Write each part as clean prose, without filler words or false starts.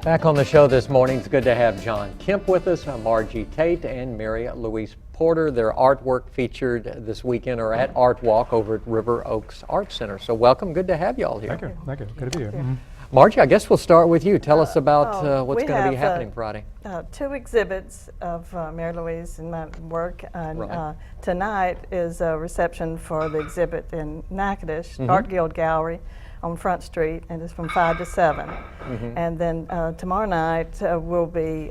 Back on the show this morning, it's good to have John Kemp with us, Margie Tate, and Mary Louise Porter. Their artwork featured this weekend or at Art Walk over at River Oaks Art Center. So welcome, good to have you all here. Thank you, thank you. Good to be here. Mm-hmm. Margie, I guess we'll start with you. Tell us about what's going to be happening Friday. Two exhibits of Mary Louise and my work. And, right. Tonight is a reception for the exhibit in Natchitoches, Art Guild Gallery on Front Street, and it's from 5 to 7. And then tomorrow night we'll be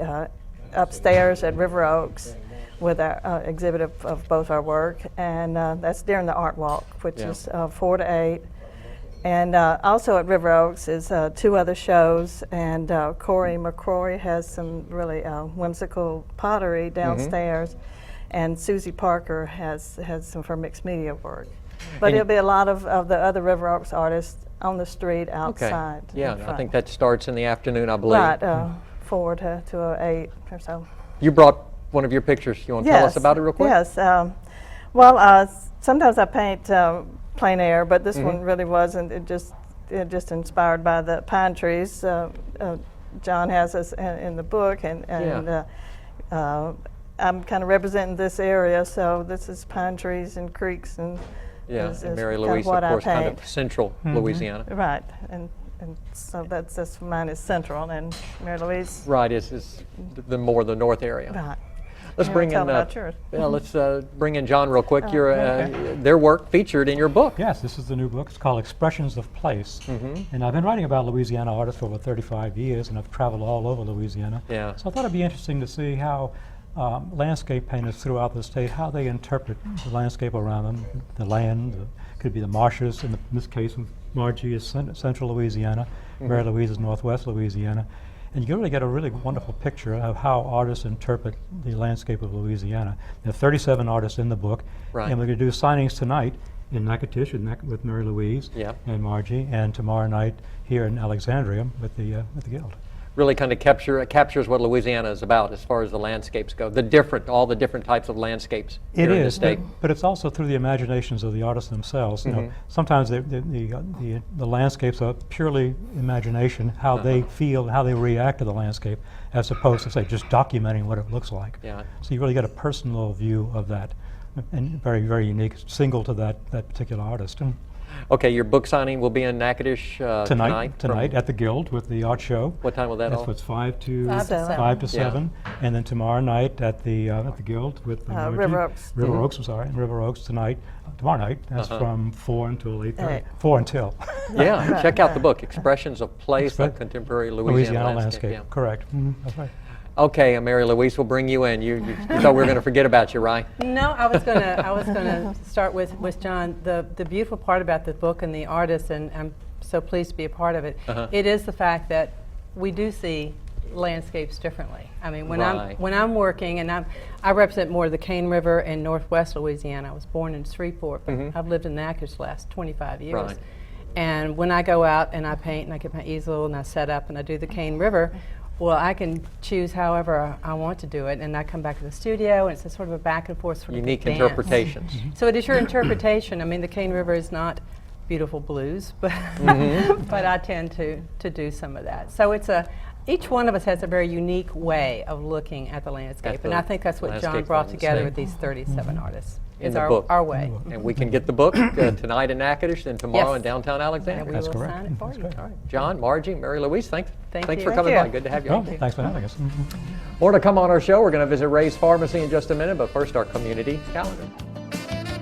upstairs at River Oaks with our exhibit of both our work, and that's during the Art Walk, which is 4 to 8. And also at River Oaks is 2 other shows, and Corey McCrory has some really whimsical pottery downstairs, and Susie Parker has some of her mixed media work. But it'll be a lot of the other River Oaks artists on the street outside. Okay. Yeah, I think that starts in the afternoon, I believe. Right, 4 to 8 or so. You brought one of your pictures. You want to tell us about it real quick? Yes. Well, sometimes I paint plein air, but this one really wasn't. It just inspired by the pine trees. John has us in the book, and I'm kind of representing this area, so this is pine trees and creeks and. Yeah, and Mary Louise, of course, kind of central Louisiana. Right, and so that's mine is central, and Mary Louise. Right, is the more the north area. Right. Let's bring in. Let's bring in John real quick. Their work featured in your book. Yes, this is the new book. It's called Expressions of Place, and I've been writing about Louisiana artists for over 35 years, and I've traveled all over Louisiana. Yeah. So I thought it'd be interesting to see how landscape painters throughout the state, how they interpret the landscape around them, the land, could be the marshes, in this case Margie is central Louisiana, Mary Louise is northwest Louisiana, and you can really get a really wonderful picture of how artists interpret the landscape of Louisiana. There are 37 artists in the book, and we're going to do signings tonight in Natchitoches with Mary Louise and Margie, and tomorrow night here in Alexandria with the Guild. Really kind of captures what Louisiana is about as far as the landscapes go. All the different types of landscapes here in the state. But it's also through the imaginations of the artists themselves. You know, sometimes the landscapes are purely imagination, how they feel, how they react to the landscape, as opposed to say just documenting what it looks like. Yeah. So you really get a personal view of that, and very, very unique, single to that particular artist. Okay, your book signing will be in Natchitoches tonight at the Guild with the art show. What time will that all? It's 5 to 7, and then tomorrow night at the Guild with River Oaks. River Oaks tomorrow night. That's from 4 until 8:30. 4 until. Yeah, check out the book, Expressions of Place, a Contemporary Louisiana Landscape. Yeah. Correct. That's right. Okay, Mary Louise, we'll bring you in. You thought we were going to forget about you, right? No, I was gonna start with John. The beautiful part about the book and the artist, and I'm so pleased to be a part of it. It is the fact that we do see landscapes differently. I mean, when I'm working, and I represent more of the Cane River in northwest Louisiana. I was born in Shreveport, but I've lived in Natchitoches the last 25 years. Right. And when I go out and I paint and I get my easel and I set up and I do the Cane River, well, I can choose however I want to do it, and I come back to the studio, and it's a sort of a back and forth sort of unique interpretations. So it is your interpretation. I mean, the Cane River is not beautiful blues, but but I tend to do some of that. So it's each one of us has a very unique way of looking at the landscape, and I think that's what John brought together with these 37 artists. In it's the book. Our way. And we can get the book tonight in Natchitoches and tomorrow in downtown Alexandria. That's correct. Sign it for you. All right. John, Margie, Mary Louise, thanks you. for coming by. Good to have you. Thanks for having us. More to come on our show. We're going to visit Ray's Pharmacy in just a minute, but first our community calendar.